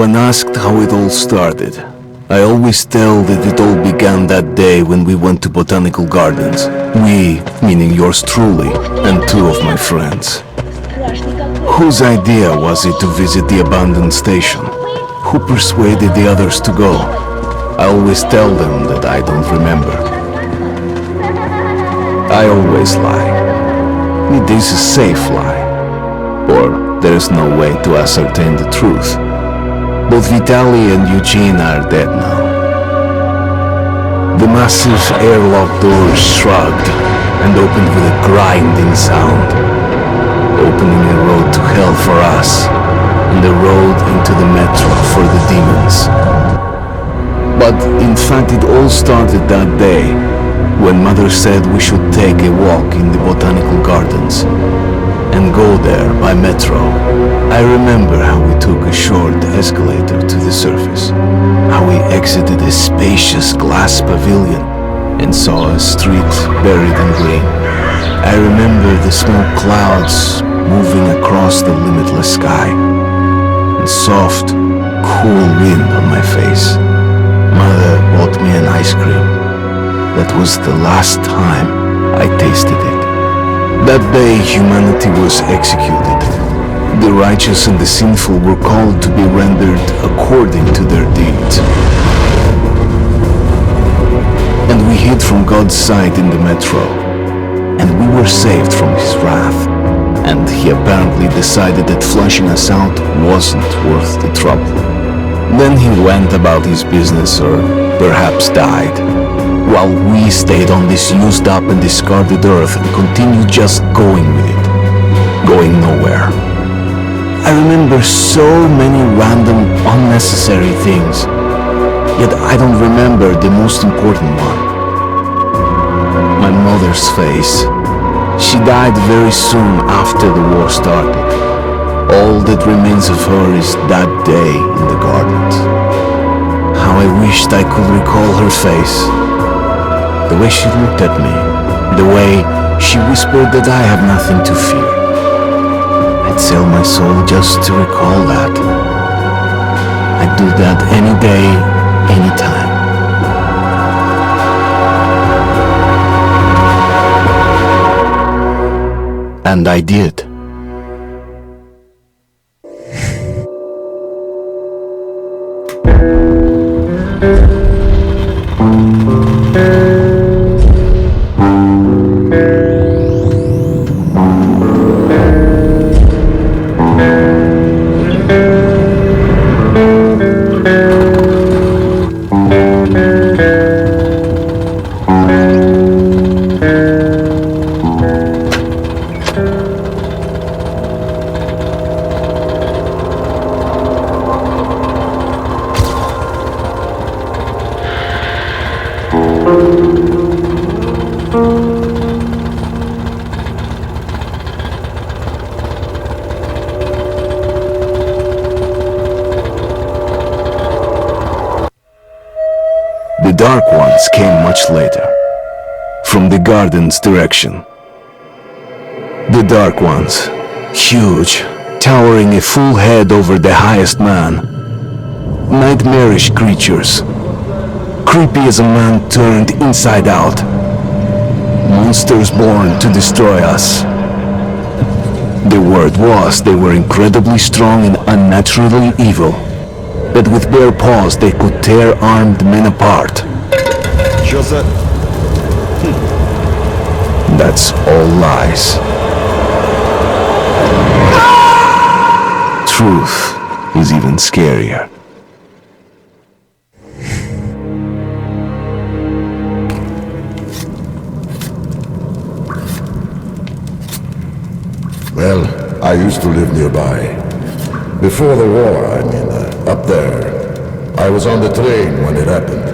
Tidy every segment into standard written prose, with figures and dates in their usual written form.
When asked how it all started, I always tell that it all began that day when we went to botanical gardens. We, meaning yours truly, and two of my friends. Whose idea was it to visit the abandoned station? Who persuaded the others to go? I always tell them that I don't remember. I always lie. It is a safe lie. Or there is no way to ascertain the truth. Both Vitaly and Eugene are dead now. The massive airlock doors shrugged and opened with a grinding sound, opening a road to hell for us and a road into the Metro for the demons. But in fact it all started that day when Mother said we should take a walk in the botanical gardens and go there by Metro. I remember how we took a short escalator to the surface, how we exited a spacious glass pavilion and saw a street buried in green. I remember the smoke clouds moving across the limitless sky and soft, cool wind on my face. Mother bought me an ice cream. That was the last time I tasted it. That day humanity was executed. The righteous and the sinful were called to be rendered according to their deeds. And we hid from God's sight in the Metro, and we were saved from his wrath. And he apparently decided that flushing us out wasn't worth the trouble. Then he went about his business, or perhaps died, while we stayed on this used up and discarded earth and continued just going with it, going nowhere. I remember so many random, unnecessary things, yet I don't remember the most important one. My mother's face. She died very soon after the war started. All that remains of her is that day in the gardens. How I wished I could recall her face. The way she looked at me, the way she whispered that I have nothing to fear. I'd sell my soul just to recall that. I'd do that any day, any time. And I did. The dark ones came much later, from the garden's direction. The dark ones, huge, towering a full head over the highest man. Nightmarish creatures, creepy as a man turned inside out. Monsters born to destroy us. The word was they were incredibly strong and unnaturally evil, that with bare paws they could tear armed men apart. That's all lies. Truth is even scarier. Well, I used to live nearby. Before the war, up there. I was on the train when it happened.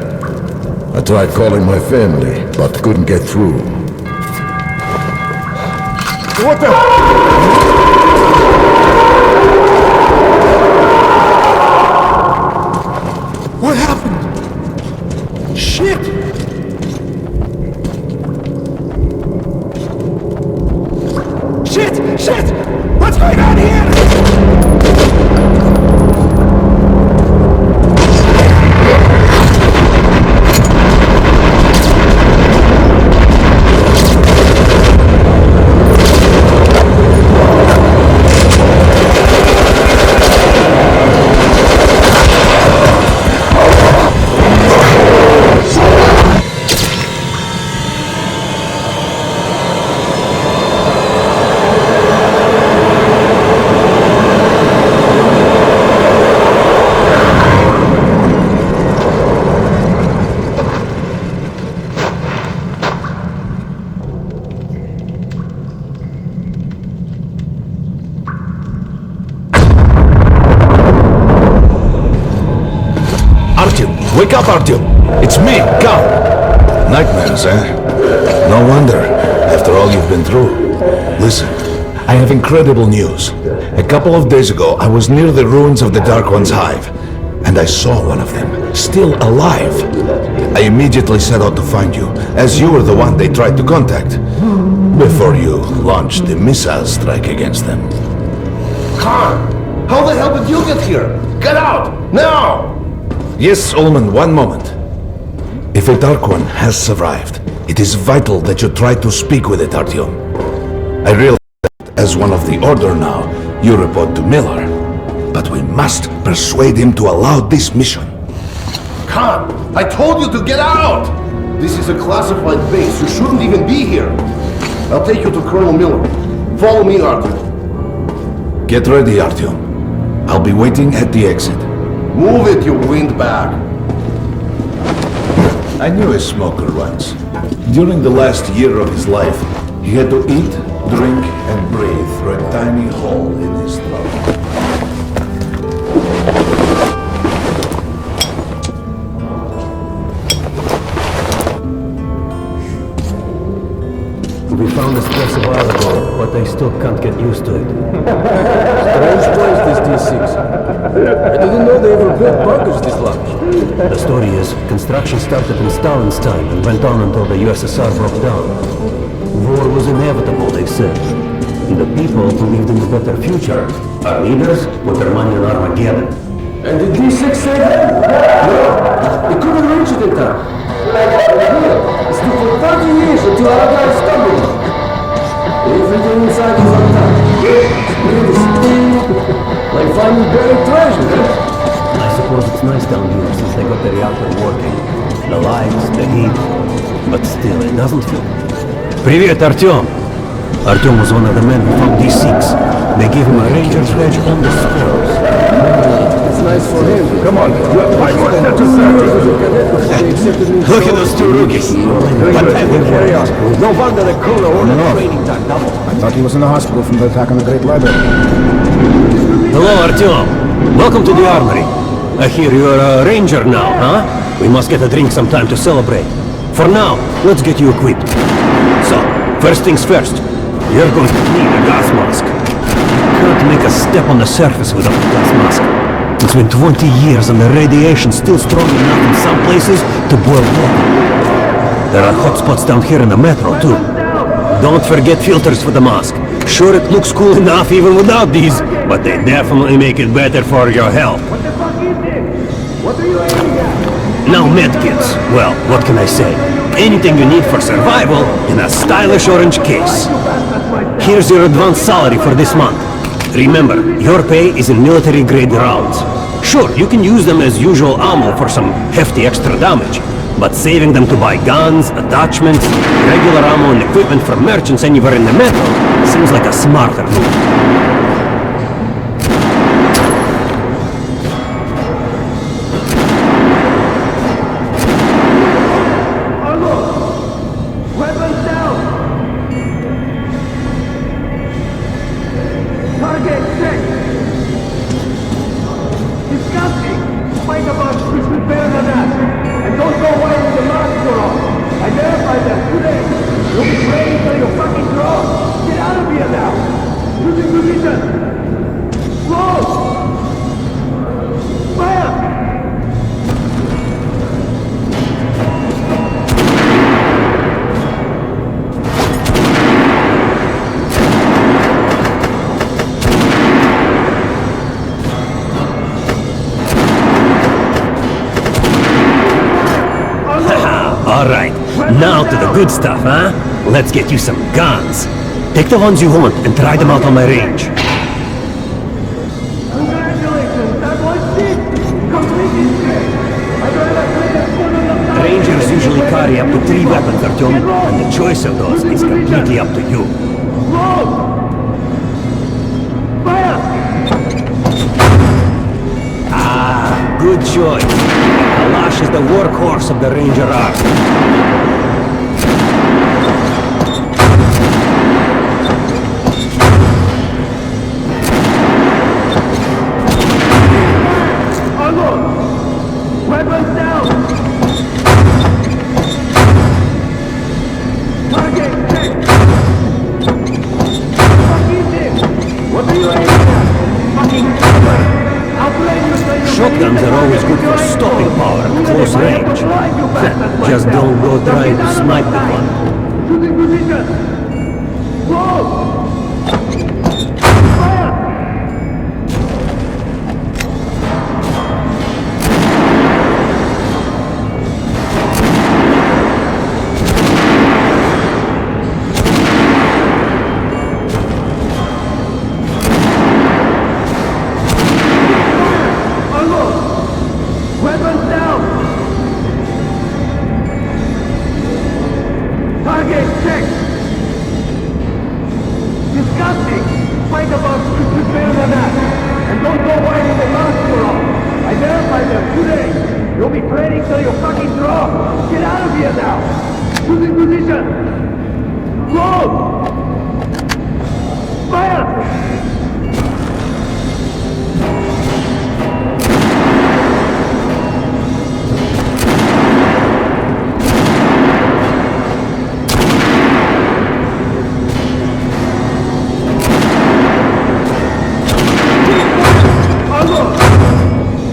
I tried calling my family, but couldn't get through. What the? What happened? Shit! Shit! What's going on here? Wake up, Artyom! It's me, Cal! Nightmares, eh? No wonder, after all you've been through. Listen, I have incredible news. A couple of days ago, I was near the ruins of the Dark One's hive, and I saw one of them, still alive. I immediately set out to find you, as you were the one they tried to contact, before you launched the missile strike against them. Khan! How the hell did you get here? Get out! Now! Yes, Ullman, one moment. If a Dark One has survived, it is vital that you try to speak with it, Artyom. I realize that as one of the Order now, you report to Miller. But we must persuade him to allow this mission. Khan! I told you to get out! This is a classified base. You shouldn't even be here. I'll take you to Colonel Miller. Follow me, Artyom. Get ready, Artyom. I'll be waiting at the exit. Move it, you windbag! I knew a smoker once. During the last year of his life, he had to eat, drink, and breathe through a tiny hole in his throat. We found this place a while ago, but I still can't get used to it. Strange place, this D6. I didn't know they ever built bunkers this large. The story is, construction started in Stalin's time and went on until the USSR broke down. War was inevitable, they said. And the people believed in a better future. Our leaders put their money on Armageddon. And did D6 say that? No, they couldn't reach it in time. It's took for 30 years until our guys stumbled. Everything inside is on top. Like finding buried treasure, eh? I suppose it's nice down here since they got the reactor working. The lights, the heat. But still, it doesn't feel... Привет, Артем! Артем was one of the men who found these six. They gave him a ranger's badge on the spores. It's nice for him. Come on, Look at those two rookies. What time they carry on? No wonder the colonel ordered training time double. I thought he was in the hospital from the attack on the Great Library. Hello, Artyom. Welcome to the armory. I hear you're a ranger now, huh? We must get a drink sometime to celebrate. For now, let's get you equipped. So, first things first. You're going to need a gas mask. You can't make a step on the surface without a gas mask. It's been 20 years and the radiation's still strong enough in some places to boil water. There are hotspots down here in the metro, too. Don't forget filters for the mask. Sure, it looks cool enough even without these, but they definitely make it better for your health. What the fuck is this? What are you aiming at? Now medkits. Well, what can I say? Anything you need for survival in a stylish orange case. Here's your advance salary for this month. Remember, your pay is in military-grade rounds. Sure, you can use them as usual ammo for some hefty extra damage, but saving them to buy guns, attachments, regular ammo and equipment from merchants anywhere in the metro seems like a smarter move. Weapons down! Target set! Disgusting! Fight about is better than that! And don't go away with the masks are off! I verified them today! You'll be ready till you fucking draw! Get out of here now! Losing position! Close! Fire! Alright, now to the good stuff, huh? Let's get you some guns. Take the ones you want and try them out on my range. Congratulations! That was it! Completely straight! I'd rather play the foot on the side. Rangers usually carry up to 3 weapons, Artyom, and the choice of those is completely up to you. Roll! Fire! Ah, good choice. Kalash is the workhorse of the Ranger Army. Weapons down! guns are always good for stopping power at close range. Just don't go trying to snipe the one. Shooting position! Close! Fire! Weapons down! Target checked! Disgusting! Fight about better than that! And don't go wide in the hospital! I verified them today! You'll be training till you fucking drop! Get out of here now! Losing position! Close! Fire!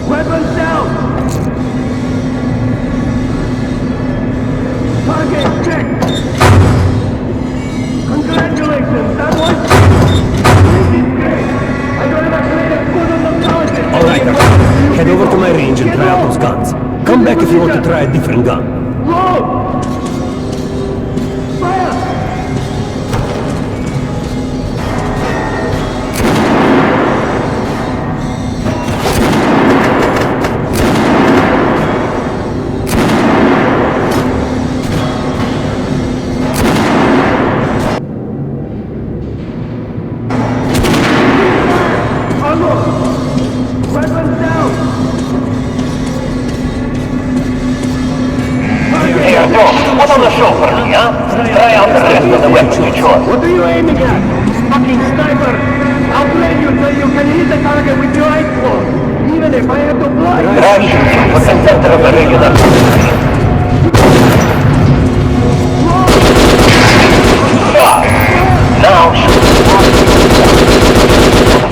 Weapons down! Target checked! Congratulations, that was... This is great! I got evacuated good on the mountain! Alright, head over to my range and try out those guns. Come back if you want to try a different gun. Load! Fire! Weapons down! Here, go. Put on the show for me, huh? Try out the rest of the weapons you chose. What are you aiming at? Fucking sniper! I'll blame you so you can hit the target with your eyes closed, even if I have to blind you. Try shooting for the center of a regular. Shot. Now shoot.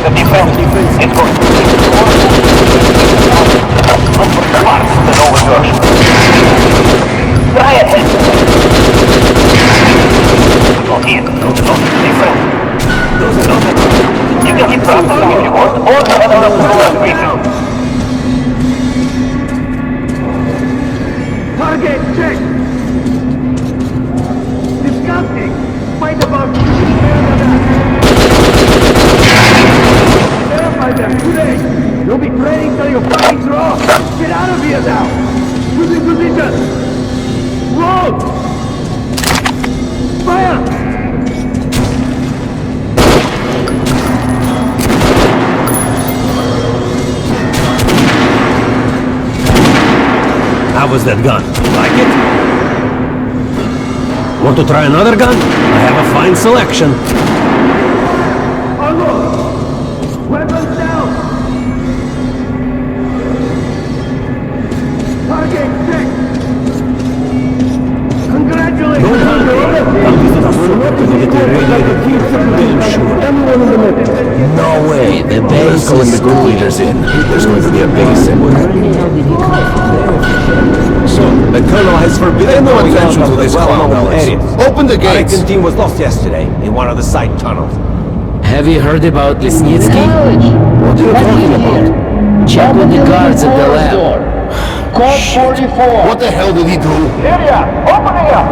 The defense is going to be look for parts to know what you're try it. Not here. Different. You can keep trapped if you want, or another program briefing. Target checked! Disgusting! Fight about verify them today! You'll be training till you fucking drop! Get out of here now! Losing position! Road! Fire! How was that gun? Like it? Want to try another gun? I have a fine selection. Unload! Weapons down! Target checked! Congratulations! No way, the base calling the group leaders in. There's going to be a big assembly. So, the colonel has forbidden no attention to this clown areas. Open the gates! Our team was lost yesterday in one of the side tunnels. Have you heard about Lesnitsky? What are you talking about? Check with the guards at the lab. Code 44! What the hell did he do? Area! Opening up!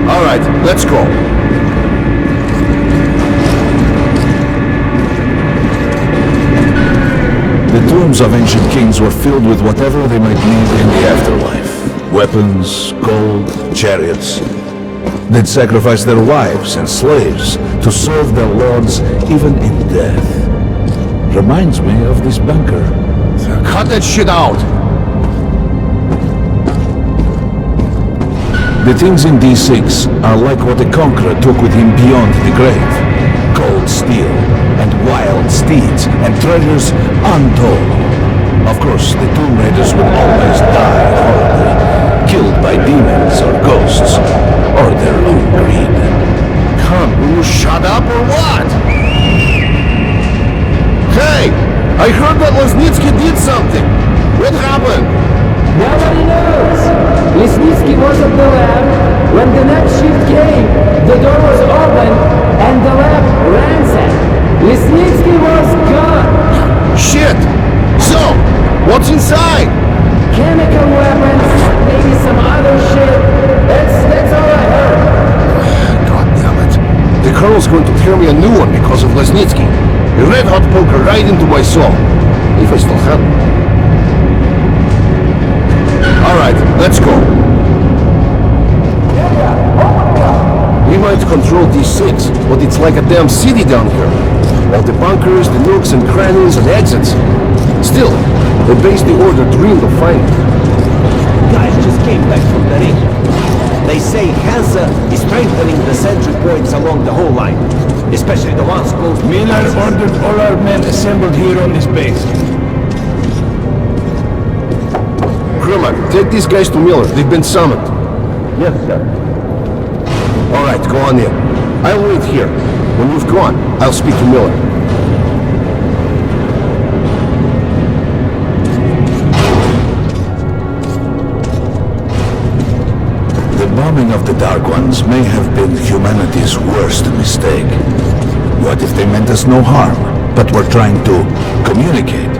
Alright, let's go. The tombs of ancient kings were filled with whatever they might need in the afterlife. Weapons, gold, chariots. They'd sacrifice their wives and slaves to serve their lords even in death. Reminds me of this bunker. Cut that shit out! The things in D6 are like what the conqueror took with him beyond the grave. Gold, steel, and wild steeds, and treasures untold. Of course, the Tomb Raiders will always die horribly, killed by demons or ghosts, or their own greed. Come, will you shut up or what? Lesnitsky was at the lab. When the next shift came, the door was open and the lab ransacked. Lesnitsky was gone. Shit! So, what's inside? Chemical weapons, maybe some other shit. That's all I heard. God damn it. The Colonel's going to tear me a new one because of Lesnitsky. A red-hot poker right into my soul. If I still have it. Alright, let's go. We might control D6, but it's like a damn city down here. All the bunkers, the nooks and crannies and exits. Still, the base the order dreamed of finding. Guys just came back from the ring. They say Hansa is strengthening the sentry points along the whole line, especially the ones close to Miller ordered all our men assembled here on this base. Krumman, take these guys to Miller. They've been summoned. Yes, sir. All right, go on in. I'll wait here. When you've gone, I'll speak to Miller. The bombing of the Dark Ones may have been humanity's worst mistake. What if they meant us no harm, but were trying to communicate?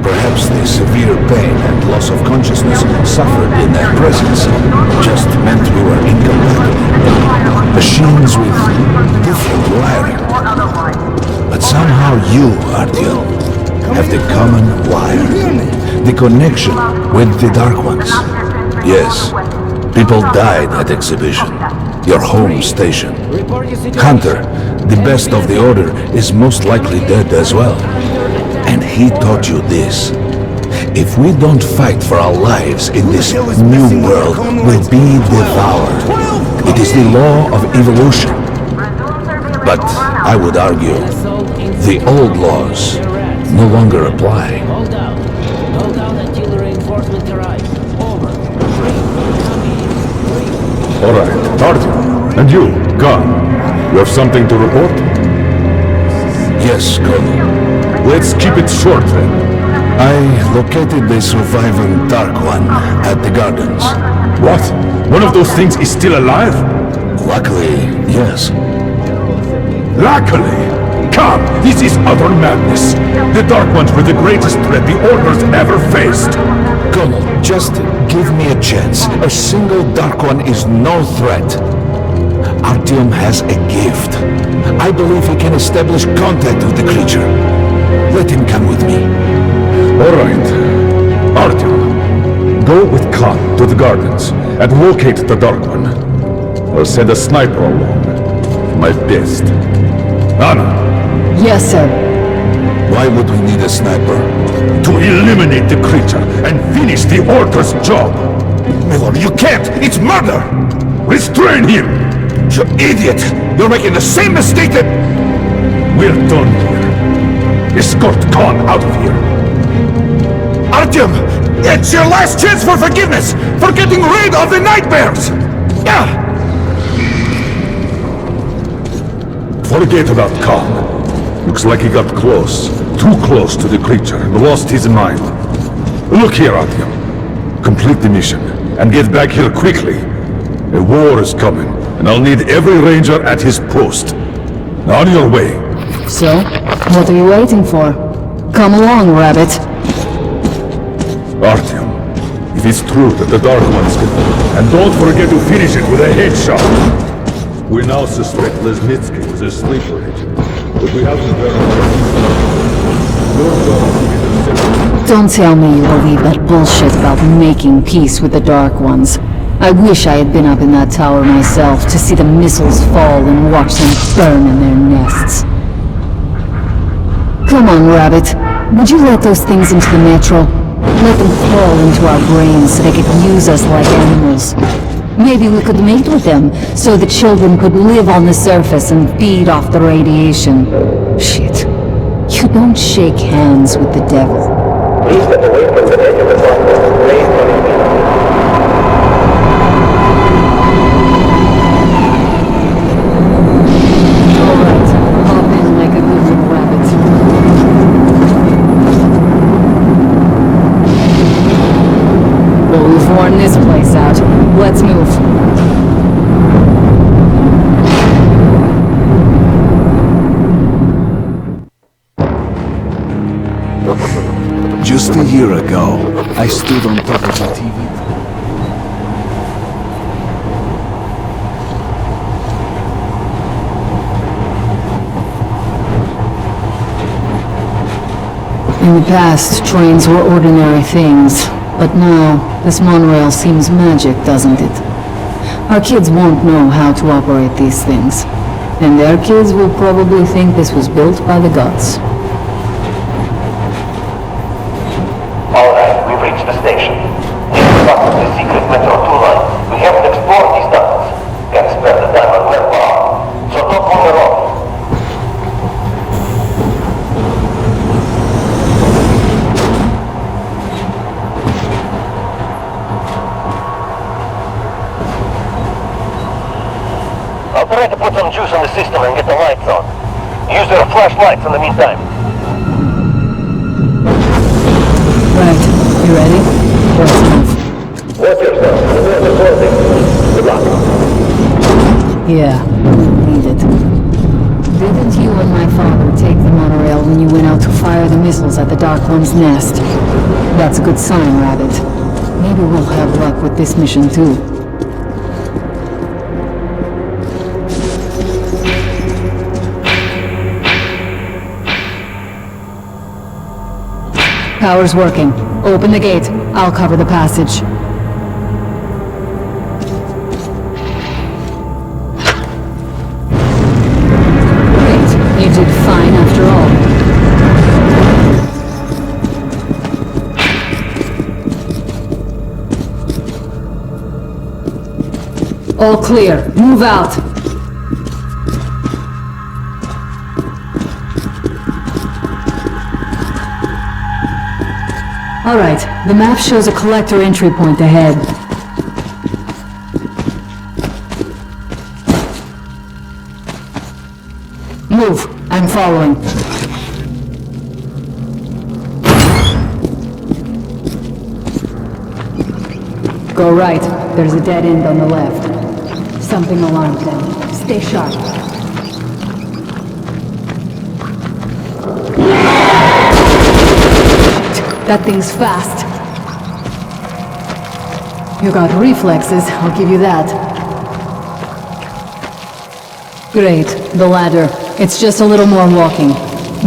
Perhaps the severe pain and loss of consciousness suffered in their presence just meant we were incompatible. Machines with different wiring. But somehow you, Artyom, have the common wire. The connection with the Dark Ones. Yes, people died at exhibition. Your home station. Hunter, the best of the Order, is most likely dead as well. And he taught you this. If we don't fight for our lives in this new world, we'll be devoured. It is the law of evolution. But I would argue, the old laws no longer apply. Hold out. Hold out until the reinforcement arrives. Over. All right, Artyom, and you, Khan, you have something to report? Yes, Colonel. Let's keep it short then. I located the surviving Dark One at the gardens. What? One of those things is still alive? Luckily, yes. Luckily! Come, this is utter madness. The Dark Ones were the greatest threat the Order's ever faced. Colonel, just give me a chance. A single Dark One is no threat. Artyom has a gift. I believe he can establish contact with the creature. Let him come with me. All right. Artyom, go with Khan to the gardens and locate the Dark One. I'll send a sniper along. My best. Anna. Yes, sir. Why would we need a sniper? To eliminate the creature and finish the Order's job. Miller, you can't! It's murder! Restrain him! You idiot! You're making the same mistake that... We're done here. Escort Khan out of here. Artyom! It's your last chance for forgiveness! For getting rid of the nightmares! Yeah! Forget about Khan. Looks like he got close. Too close to the creature and lost his mind. Look here, Artyom. Complete the mission and get back here quickly. A war is coming, and I'll need every ranger at his post. On your way. So, what are you waiting for? Come along, Rabbit. Artyom, if it's true that the Dark Ones can... And don't forget to finish it with a headshot. We now suspect Lesnitsky was a sleeper agent, but we haven't verified. Your job is to be the center. Don't tell me you believe that bullshit about making peace with the Dark Ones. I wish I had been up in that tower myself to see the missiles fall and watch them burn in their nests. Come on, Rabbit. Would you let those things into the Metro? Let them crawl into our brains so they could use us like animals. Maybe we could mate with them, so the children could live on the surface and feed off the radiation. Shit. You don't shake hands with the devil. Please step away from the edge of the platform. Raise money. Alright, hop in like a good little rabbit. Well, we've worn this place out. ago, I stood on top of the TV. In the past, trains were ordinary things, but now, this monorail seems magic, doesn't it? Our kids won't know how to operate these things, and their kids will probably think this was built by the gods. Alright, we've reached the station. This is part of the secret Metro 2 line. We haven't explored these tunnels. Can't spare the time on web bar, so don't wander off. I'll try to put some juice on the system and get the lights on. Use their flashlights in the meantime. Right, you ready? Let's move. Watch yourself. We're recording. Good luck. Yeah, need it. Didn't you and my father take the monorail when you went out to fire the missiles at the Dark One's nest? That's a good sign, Rabbit. Maybe we'll have luck with this mission too. Power's working. Open the gate. I'll cover the passage. Great. You did fine after all. All clear. Move out. All right, the map shows a collector entry point ahead. Move, I'm following. Go right, there's a dead end on the left. Something alarmed them. Stay sharp. That thing's fast. You got reflexes, I'll give you that. Great, the ladder. It's just a little more walking.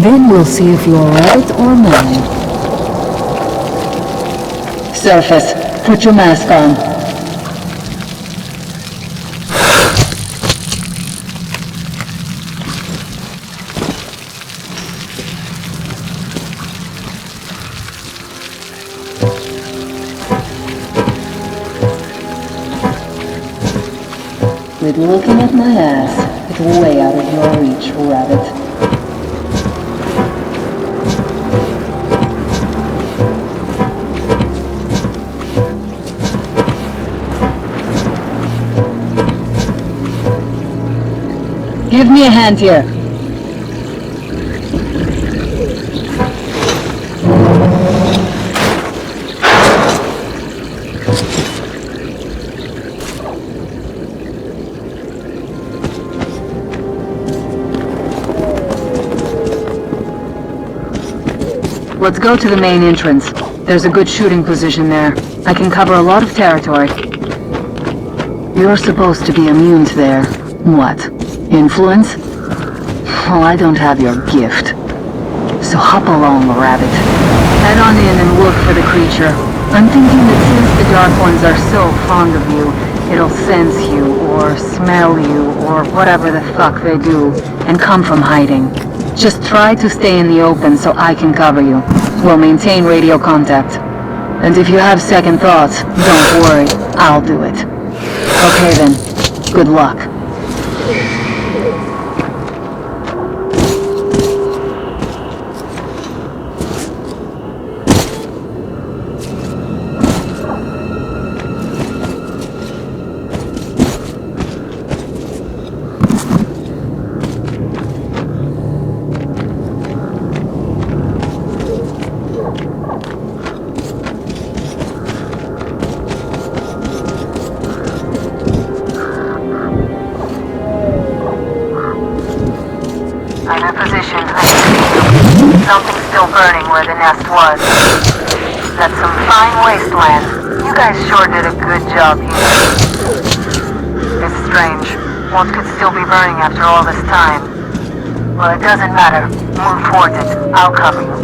Then we'll see if you're right or mine. Surface, put your mask on. Quit looking at my ass. It's way out of your reach, Rabbit. Give me a hand here. Let's go to the main entrance. There's a good shooting position there. I can cover a lot of territory. You're supposed to be immune to their... what? Influence? Well, I don't have your gift. So hop along, Rabbit. Head on in and look for the creature. I'm thinking that since the Dark Ones are so fond of you, it'll sense you, or smell you, or whatever the fuck they do, and come from hiding. Just try to stay in the open so I can cover you. We'll maintain radio contact. And if you have second thoughts, don't worry, I'll do it. Okay then, good luck. I'm in position. I see you. Something's still burning where the nest was. That's some fine wasteland. You guys sure did a good job here. It's strange. What could still be burning after all this time? Well, it doesn't matter. Move towards it. I'll cover you.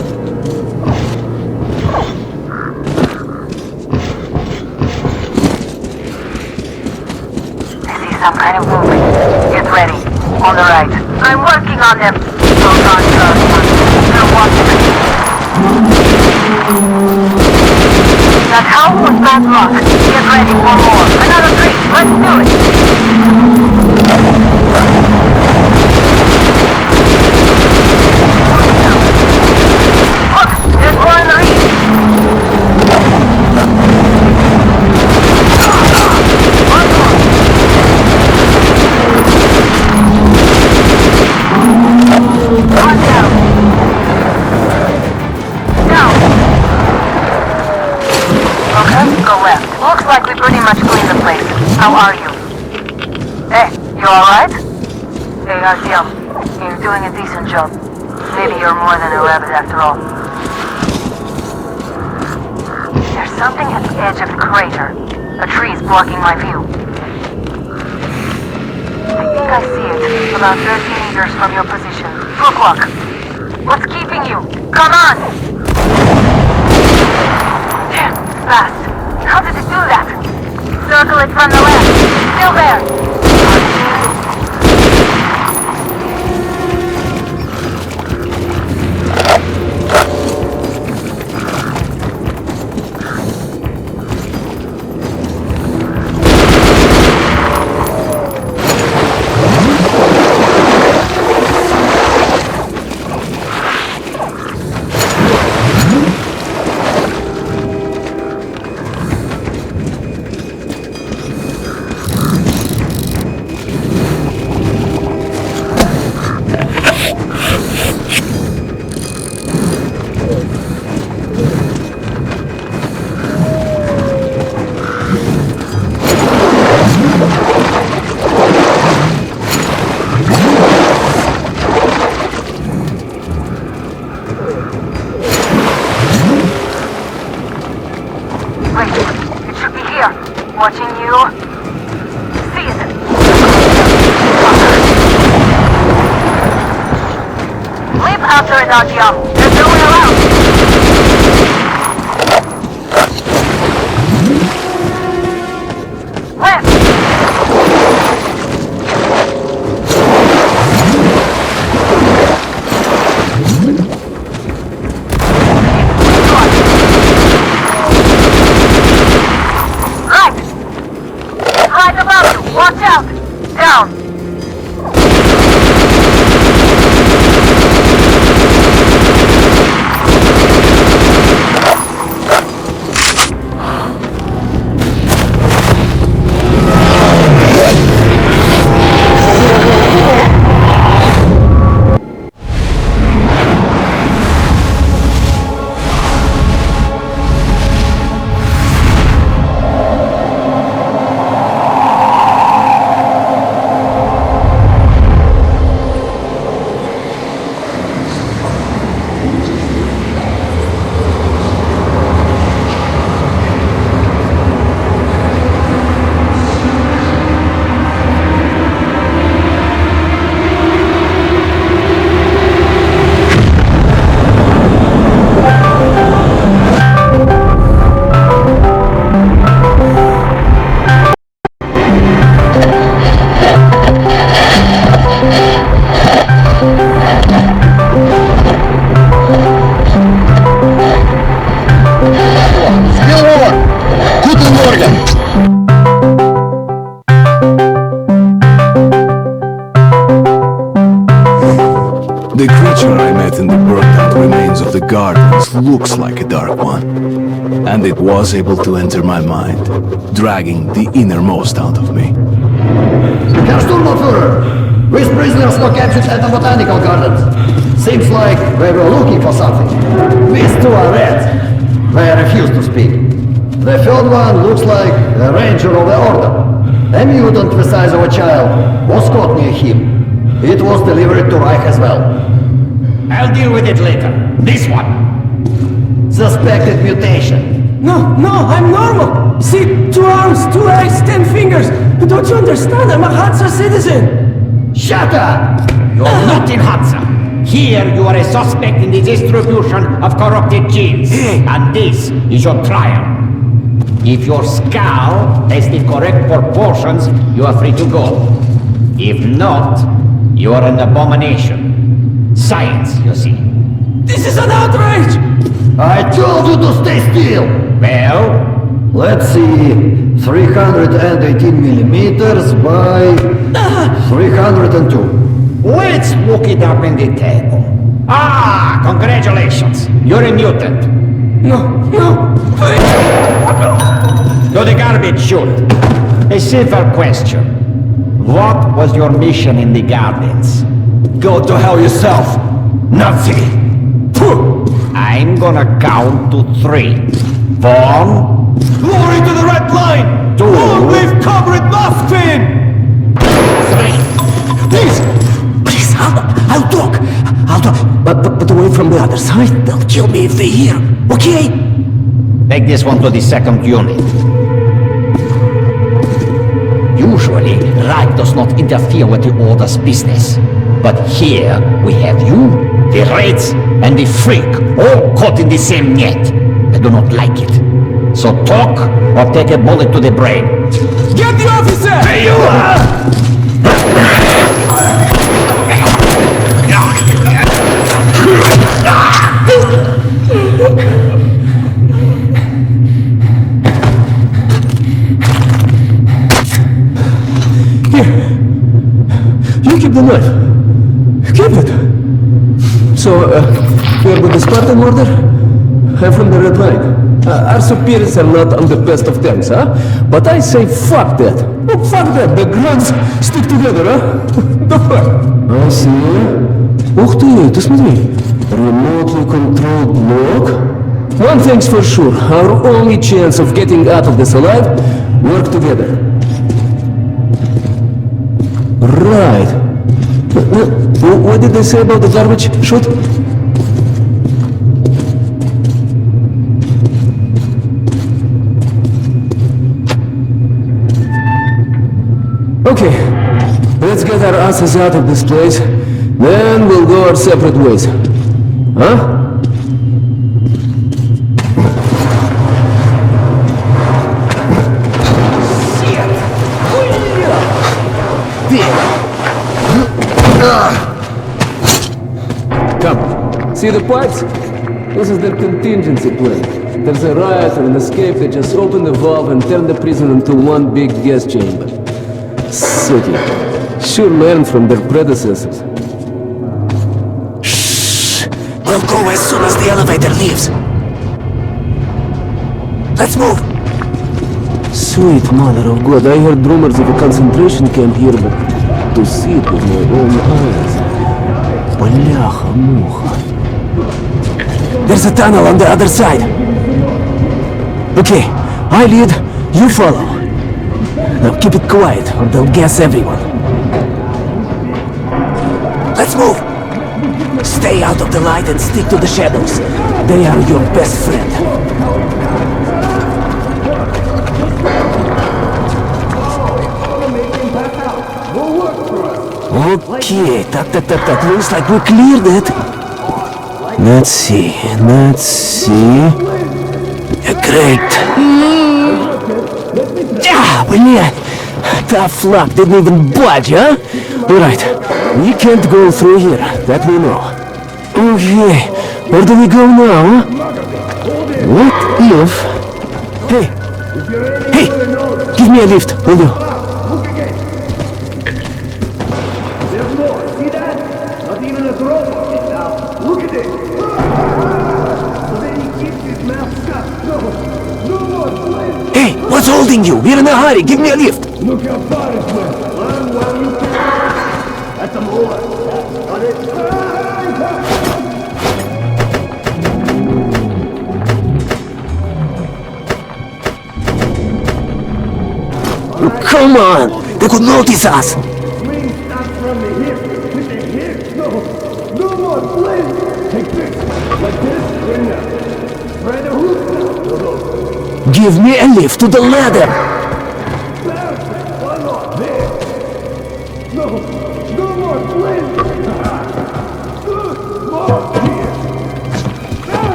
I see some kind of movement. Get ready. On the right. I'm working on them. Hold on, they're watching. That house was bad luck. Get ready for more. Another 3. Let's do it. Look, there's more in the reach. One more. One down. Down. Okay, go left. Looks like we pretty much cleaned the place. How are you? Hey, you alright? Hey, Artyom, you're doing a decent job. Maybe you're more than a rabbit after all. There's something at the edge of the crater. A tree's blocking my view. I think I see it. About 30 meters from your position. 2 o'clock. What's keeping you? Come on! Damn, fast. How did it do that? Circle it from the left. Still there. Watching you. See it. Leap after it, Artyom. There's no way around. Left. Right above you! Watch out! Down! The creature I met in the burnt-out remains of the gardens looks like a dark one, and it was able to enter my mind, dragging the innermost out of me. Herr Sturmbannführer, these prisoners were captured at the botanical gardens. Seems like they were looking for something. These two are rats. They refuse to speak. The third one looks like a ranger of the order. A mutant the size of a child was caught near him. It was delivered to Reich as well. I'll deal with it later. This one. Suspected mutation. No, I'm normal. See, 2 arms, 2 legs, 10 fingers. Don't you understand? I'm a Hansa citizen. Shut up! You're not in Hansa. Here you are a suspect in the distribution of corrupted genes. And this is your trial. If your skull has the correct proportions, you are free to go. If not, you are an abomination. Science, you see. This is an outrage! I told you to stay still! Well? Let's see. 318 millimeters by 302. Let's look it up in the table. Ah, congratulations. You're a mutant. No. To the garbage chute. A simple question. What was your mission in the gardens? Go to hell yourself, Nazi! I'm gonna count to 3. 1. Glory to the red line! 2. Long live Comrade Muffin! 3. Please, I'll talk. But away from the other side. They'll kill me if they hear. Okay? Take this one to the 2nd unit. Usually, right does not interfere with the Order's business. But here, we have you, the Reds, and the Freak, all caught in the same net. I do not like it. So talk, or take a bullet to the brain. Get the officer! Hey, you! You keep the knife. Keep it. So, you're with the Spartan order? I'm from the Red Line. Our superiors are not on the best of terms, huh? But I say fuck that. Oh, fuck that. The grunts stick together, huh? The fuck? I see. Ух ты, ты смотри. Remotely controlled block. One thing's for sure. Our only chance of getting out of this alive, work together. Right. What did they say about the garbage chute? Okay, let's get our asses out of this place, then we'll go our separate ways. Huh? Come, see the pipes? This is their contingency plan. There's a riot or an escape, they just open the valve and turn the prison into one big gas chamber. City. Sure learned from their predecessors. Shh! We'll go as soon as the elevator leaves. Let's move! Sweet mother of God, I heard rumors of a concentration camp here, but to see it with my own eyes. Бляха-муха. There's a tunnel on the other side. Okay, I lead, you follow. Now keep it quiet, or they'll gas everyone. Let's move! Stay out of the light and stick to the shadows. They are your best friend. Okay, так. Looks like we cleared it. Let's see. Great. Блин. Tough luck, didn't even budge, huh? Alright, we can't go through here, that we know. Okay, where do we go now, huh? What if... Hey, give me a lift, will you? There's more, see that? Not even a robot now. Look at it! So then he keeps his mouth shut. No more, please! Hey, what's holding you? We're in a hurry, give me a lift! Look how far it's went. Run while you can. That's a more. Got it? Come on! They could notice us! Swing starts from the hip. With the hip. No more, please! Take this. Like this. Bring that. Give me a lift to the ladder!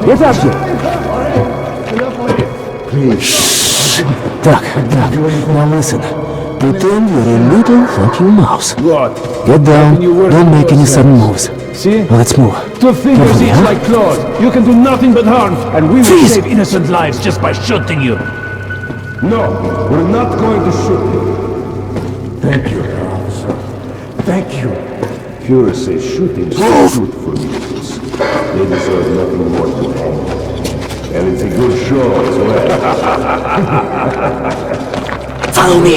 Get up here! Please. Duck. Now listen. Pretend you're a little fucking mouse. What? Get down, don't make any sudden moves. See? Let's move. Two fingers Carefully, each huh? like claws. You can do nothing but harm, and we will Freeze! save innocent lives just by shooting you. No, we're not going to shoot you. Thank you, Hans. Thank you. Führer says shooting is good for mutants. They deserve nothing more than hang. And it's a good show as well. Follow me!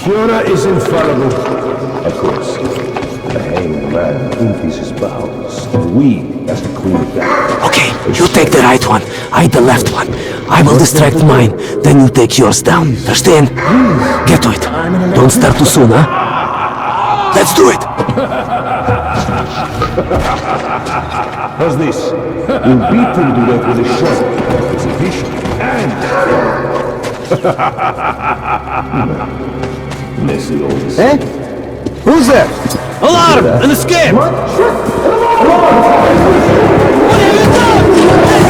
Führer is infallible. Of course. The hanged man empties his bowels, and we have to clean it down. Okay, you take the right one, I the left one. I will distract mine, then you take yours down. Understand? Get to it. Don't start too soon, huh? Let's do it! How's this? We'll beat him to death with a shot. Exhibition. And... Messy old... Eh? Who's there? Alarm! An escape! What have you done?